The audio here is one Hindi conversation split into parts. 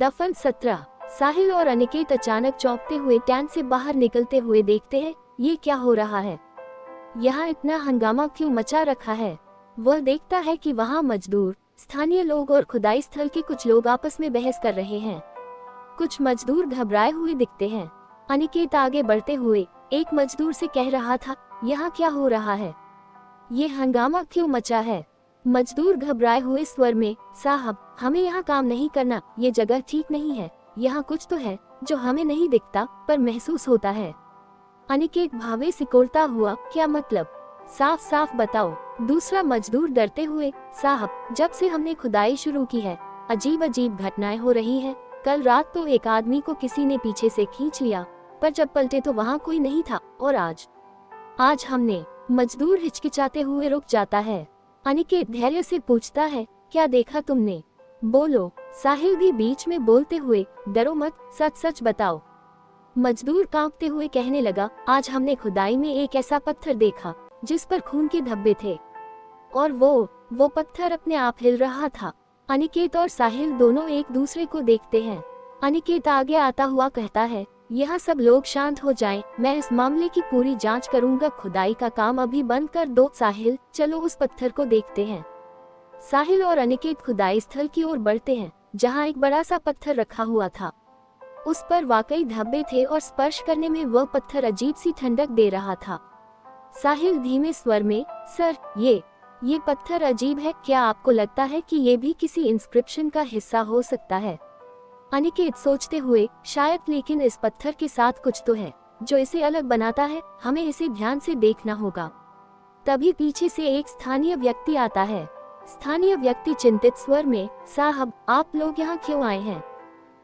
दफन 17। साहिल और अनिकेत अचानक चौंकते हुए टैंक से बाहर निकलते हुए देखते हैं, ये क्या हो रहा है? यहाँ इतना हंगामा क्यों मचा रखा है? वह देखता है कि वहाँ मजदूर, स्थानीय लोग और खुदाई स्थल के कुछ लोग आपस में बहस कर रहे हैं। कुछ मजदूर घबराए हुए दिखते हैं। अनिकेत आगे बढ़ते हुए एक मजदूर से कह रहा था, यहाँ क्या हो रहा है? ये हंगामा क्यों मचा है? मजदूर घबराए हुए स्वर में, साहब, हमें यहाँ काम नहीं करना, ये जगह ठीक नहीं है। यहाँ कुछ तो है जो हमें नहीं दिखता पर महसूस होता है। अनिकेत भावे सिकोड़ता हुआ, क्या मतलब? साफ साफ बताओ। दूसरा मजदूर डरते हुए, साहब, जब से हमने खुदाई शुरू की है अजीब अजीब घटनाएं हो रही है। कल रात तो एक आदमी को किसी ने पीछे से खींच लिया, पर जब पलटे तो वहाँ कोई नहीं था। और आज हमने। मजदूर हिचकिचाते हुए रुक जाता है। अनिकेत धैर्य से पूछता है, क्या देखा तुमने? बोलो। साहिल भी बीच में बोलते हुए, डरो मत, सच सच बताओ। मजदूर कांपते हुए कहने लगा, आज हमने खुदाई में एक ऐसा पत्थर देखा जिस पर खून के धब्बे थे, और वो पत्थर अपने आप हिल रहा था। अनिकेत और साहिल दोनों एक दूसरे को देखते हैं। अनिकेत आगे आता हुआ कहता है, यहाँ सब लोग शांत हो जाएं, मैं इस मामले की पूरी जांच करूंगा। खुदाई का काम अभी बंद कर दो। साहिल, चलो उस पत्थर को देखते हैं। साहिल और अनिकेत खुदाई स्थल की ओर बढ़ते हैं, जहाँ एक बड़ा सा पत्थर रखा हुआ था। उस पर वाकई धब्बे थे और स्पर्श करने में वह पत्थर अजीब सी ठंडक दे रहा था। साहिल धीमे स्वर में, सर, ये पत्थर अजीब है। क्या आपको लगता है कि ये भी किसी इंस्क्रिप्शन का हिस्सा हो सकता है? अनिकेत सोचते हुए, शायद, लेकिन इस पत्थर के साथ कुछ तो है जो इसे अलग बनाता है। हमें इसे ध्यान से देखना होगा। तभी पीछे से एक स्थानीय व्यक्ति आता है। स्थानीय व्यक्ति चिंतित स्वर में, साहब, आप लोग यहाँ क्यों आए हैं?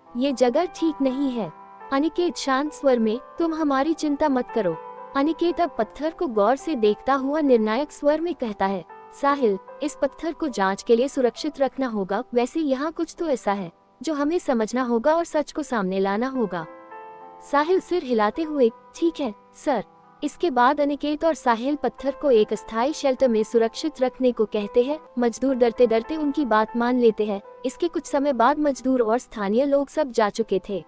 ये जगह ठीक नहीं है। अनिकेत शांत स्वर में, तुम हमारी चिंता मत करो। अनिकेत अब पत्थर को गौर से देखता हुआ निर्णायक स्वर में कहता है, साहिल, इस पत्थर को जांच के लिए सुरक्षित रखना होगा। वैसे यहाँ कुछ तो ऐसा है जो हमें समझना होगा और सच को सामने लाना होगा। साहिल सिर हिलाते हुए, ठीक है सर। इसके बाद अनिकेत और साहिल पत्थर को एक अस्थायी शेल्टर में सुरक्षित रखने को कहते हैं। मजदूर डरते डरते उनकी बात मान लेते हैं। इसके कुछ समय बाद मजदूर और स्थानीय लोग सब जा चुके थे।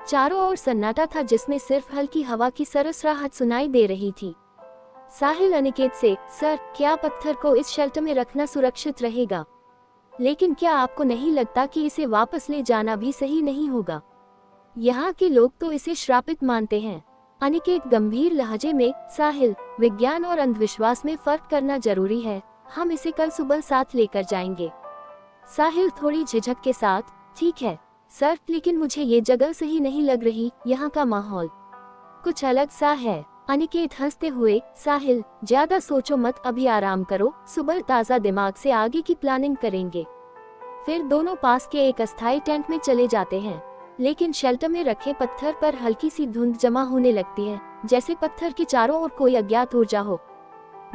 चारों ओर सन्नाटा था, जिसमें सिर्फ हल्की हवा की सरसराहट सुनाई दे रही थी। साहिल अनिकेत से, सर, क्या पत्थर को इस शेल्टर में रखना सुरक्षित रहेगा? लेकिन क्या आपको नहीं लगता कि इसे वापस ले जाना भी सही नहीं होगा? यहाँ के लोग तो इसे श्रापित मानते हैं। अनिकेत गंभीर लहजे में, साहिल, विज्ञान और अंधविश्वास में फर्क करना जरूरी है। हम इसे कल सुबह साथ लेकर जाएंगे। साहिल थोड़ी झिझक के साथ, ठीक है सर, लेकिन मुझे ये जगह सही नहीं लग रही। यहाँ का माहौल कुछ अलग सा है। अनिकेत हंसते हुए, साहिल, ज्यादा सोचो मत, अभी आराम करो। सुबह ताज़ा दिमाग से आगे की प्लानिंग करेंगे। फिर दोनों पास के एक अस्थायी टेंट में चले जाते हैं। लेकिन शेल्टर में रखे पत्थर पर हल्की सी धुंध जमा होने लगती है, जैसे पत्थर के चारों ओर कोई अज्ञात ऊर्जा हो।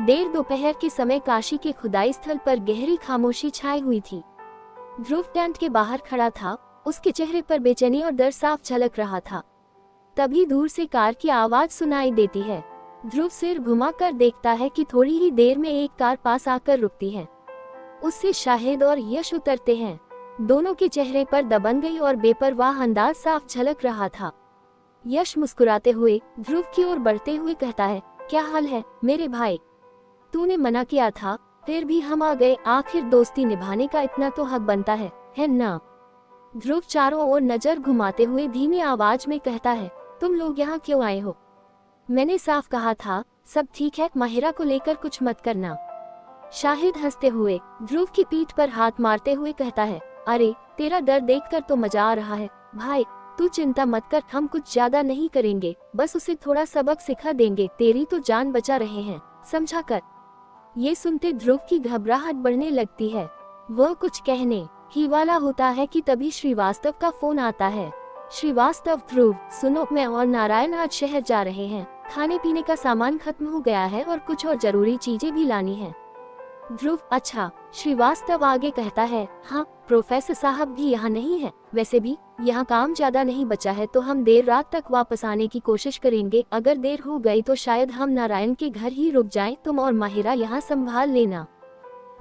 देर दोपहर के समय काशी के खुदाई स्थल पर गहरी खामोशी छाई हुई थी। ध्रुव टेंट के बाहर खड़ा था। उसके चेहरे पर बेचैनी और डर साफ झलक रहा था। तभी दूर से कार की आवाज सुनाई देती है। ध्रुव सिर घुमाकर देखता है कि थोड़ी ही देर में एक कार पास आकर रुकती है। उससे शाहिद और यश उतरते हैं। दोनों के चेहरे पर दबंगई और बेपरवाह अंदाज साफ झलक रहा था। यश मुस्कुराते हुए ध्रुव की ओर बढ़ते हुए कहता है, क्या हाल है मेरे भाई? तूने मना किया था, फिर भी हम आ गए। आखिर दोस्ती निभाने का इतना तो हक बनता है ना? ध्रुव चारों ओर नजर घुमाते हुए धीमी आवाज में कहता है, तुम लोग यहाँ क्यों आए हो? मैंने साफ कहा था, सब ठीक है, माहिरा को लेकर कुछ मत करना। शाहिद हंसते हुए ध्रुव की पीठ पर हाथ मारते हुए कहता है, अरे, तेरा डर देखकर तो मजा आ रहा है भाई। तू चिंता मत कर, हम कुछ ज्यादा नहीं करेंगे, बस उसे थोड़ा सबक सिखा देंगे। तेरी तो जान बचा रहे हैं, समझा कर। ये सुनते ध्रुव की घबराहट बढ़ने लगती है। वह कुछ कहने ही वाला होता है कि तभी श्रीवास्तव का फोन आता है। श्रीवास्तव, ध्रुव, सुनो, मैं और नारायण आज शहर जा रहे हैं। खाने पीने का सामान खत्म हो गया है और कुछ और जरूरी चीजें भी लानी है। ध्रुव, अच्छा। श्रीवास्तव आगे कहता है, हाँ, प्रोफेसर साहब भी यहाँ नहीं है। वैसे भी यहाँ काम ज्यादा नहीं बचा है, तो हम देर रात तक वापस आने की कोशिश करेंगे। अगर देर हो गई तो शायद हम नारायण के घर ही रुक जाएं। तुम और माहिरा यहाँ संभाल लेना।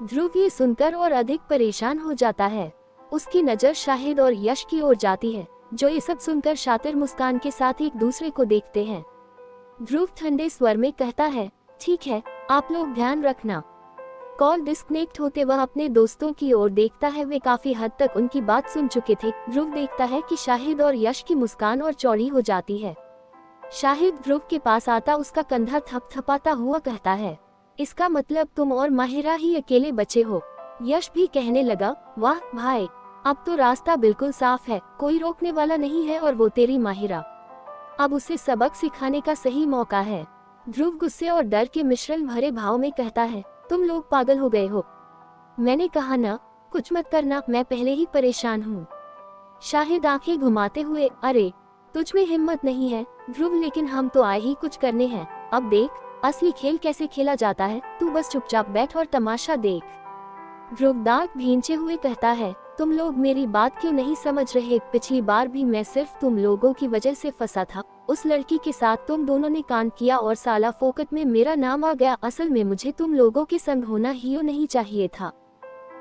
ध्रुव ये सुनकर और अधिक परेशान हो जाता है। उसकी नज़र शाहिद और यश की ओर जाती है, जो ये सब सुनकर शातिर मुस्कान के साथ एक दूसरे को देखते हैं। ध्रुव ठंडे स्वर में कहता है, ठीक है, आप लोग ध्यान रखना। कॉल डिस्कनेक्ट होते वह अपने दोस्तों की ओर देखता है, वे काफी हद तक उनकी बात सुन चुके थे। ध्रुव देखता है कि शाहिद और यश की मुस्कान और चौड़ी हो जाती है। शाहिद ध्रुव के पास आता उसका कंधा थपथपाता हुआ कहता है, इसका मतलब तुम और माहिरा ही अकेले बचे हो। यश भी कहने लगा, वाह भाई, अब तो रास्ता बिल्कुल साफ है, कोई रोकने वाला नहीं है और वो तेरी माहिरा। अब उसे सबक सिखाने का सही मौका है। ध्रुव गुस्से और डर के मिश्रण भरे भाव में कहता है, तुम लोग पागल हो गए हो। मैंने कहा ना, कुछ मत करना, मैं पहले ही परेशान हूँ। शाहिद आंखें घुमाते हुए, अरे तुझ में हिम्मत नहीं है ध्रुव, लेकिन हम तो आए ही कुछ करने हैं। अब देख असली खेल कैसे खेला जाता है, तू बस चुपचाप बैठ और तमाशा देख। ध्रुव दांत भींचे हुए कहता है, तुम लोग मेरी बात क्यों नहीं समझ रहे? पिछली बार भी मैं सिर्फ तुम लोगों की वजह से फंसा था। उस लड़की के साथ तुम दोनों ने कांड किया और साला फोकट में मेरा नाम आ गया। असल में मुझे तुम लोगों के संग होना ही नहीं चाहिए था।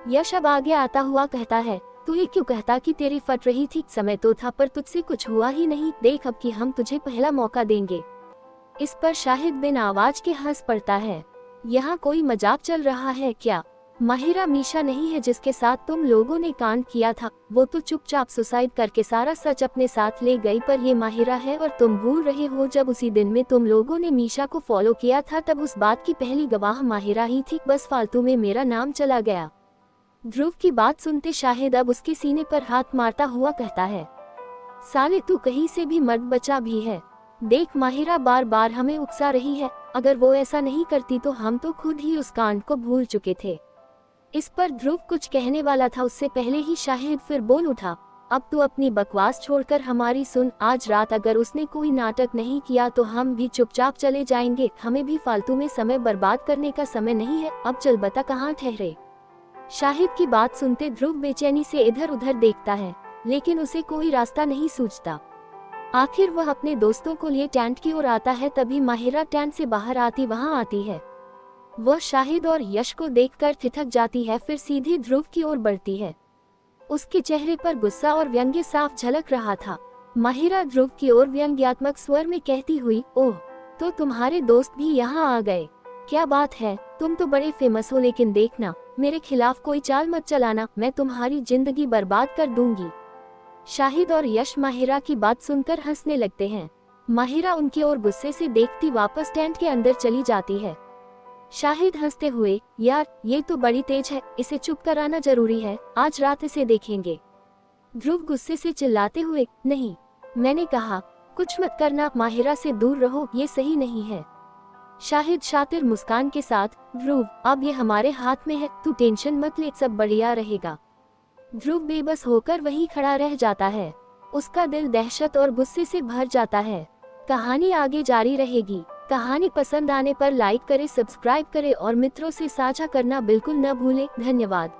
यश अब आगे आता हुआ कहता है, तू ये क्यों कहता कि तेरी फट रही थी? समय तो था पर तुझसे कुछ हुआ ही नहीं। देख अब कि हम तुझे पहला मौका देंगे। इस पर शाहिद बिन आवाज के हंस पड़ता है। यहाँ कोई मजाक चल रहा है क्या? माहिरा मीशा नहीं है जिसके साथ तुम लोगों ने कांड किया था। वो तो चुपचाप सुसाइड करके सारा सच अपने साथ ले गई, पर ये माहिरा है। और तुम भूल रहे हो, जब उसी दिन में तुम लोगों ने मीशा को फॉलो किया था, तब उस बात की पहली गवाह माहिरा ही थी। बस फालतू में मेरा नाम चला गया। ध्रुव की बात सुनते शाहिद अब उसके सीने पर हाथ मारता हुआ कहता है, साले तू कहीं से भी मर्द बचा भी है। देख माहिरा बार बार हमें उकसा रही है। अगर वो ऐसा नहीं करती तो हम तो खुद ही उस कांड को भूल चुके थे। इस पर ध्रुव कुछ कहने वाला था, उससे पहले ही शाहिद फिर बोल उठा, अब तू अपनी बकवास छोड़कर हमारी सुन। आज रात अगर उसने कोई नाटक नहीं किया तो हम भी चुपचाप चले जाएंगे। हमें भी फालतू में समय बर्बाद करने का समय नहीं है। अब चल बता कहाँ ठहरे। शाहिद की बात सुनते ध्रुव बेचैनी से इधर उधर देखता है, लेकिन उसे कोई रास्ता नहीं सूझता। आखिर वह अपने दोस्तों को लिए टेंट की ओर आता है। तभी माहिरा टेंट से बाहर आती वहां आती है। वह शाहिद और यश को देखकर ठिठक जाती है, फिर सीधे ध्रुव की ओर बढ़ती है। उसके चेहरे पर गुस्सा और व्यंग्य साफ झलक रहा था। माहिरा ध्रुव की ओर व्यंग्यात्मक स्वर में कहती हुई, ओह तो तुम्हारे दोस्त भी यहाँ आ गए, क्या बात है? तुम तो बड़े फेमस हो, लेकिन देखना मेरे खिलाफ कोई चाल मत चलाना, मैं तुम्हारी जिंदगी बर्बाद कर दूंगी। शाहिद और यश माहिरा की बात सुनकर हंसने लगते हैं। माहिरा उनकी ओर गुस्से से देखती वापस टेंट के अंदर चली जाती है। शाहिद हंसते हुए, यार ये तो बड़ी तेज है, इसे चुप कराना जरूरी है, आज रात इसे देखेंगे। ध्रुव गुस्से से चिल्लाते हुए, नहीं, मैंने कहा कुछ मत करना, माहिरा से दूर रहो, ये सही नहीं है। शाहिद शातिर मुस्कान के साथ, ध्रुव अब ये हमारे हाथ में है, तू टेंशन मत ले, सब बढ़िया रहेगा। ध्रुव बेबस होकर वहीं खड़ा रह जाता है। उसका दिल दहशत और गुस्से से भर जाता है। कहानी आगे जारी रहेगी। कहानी पसंद आने पर लाइक करें, सब्सक्राइब करें और मित्रों से साझा करना बिल्कुल न भूलें। धन्यवाद।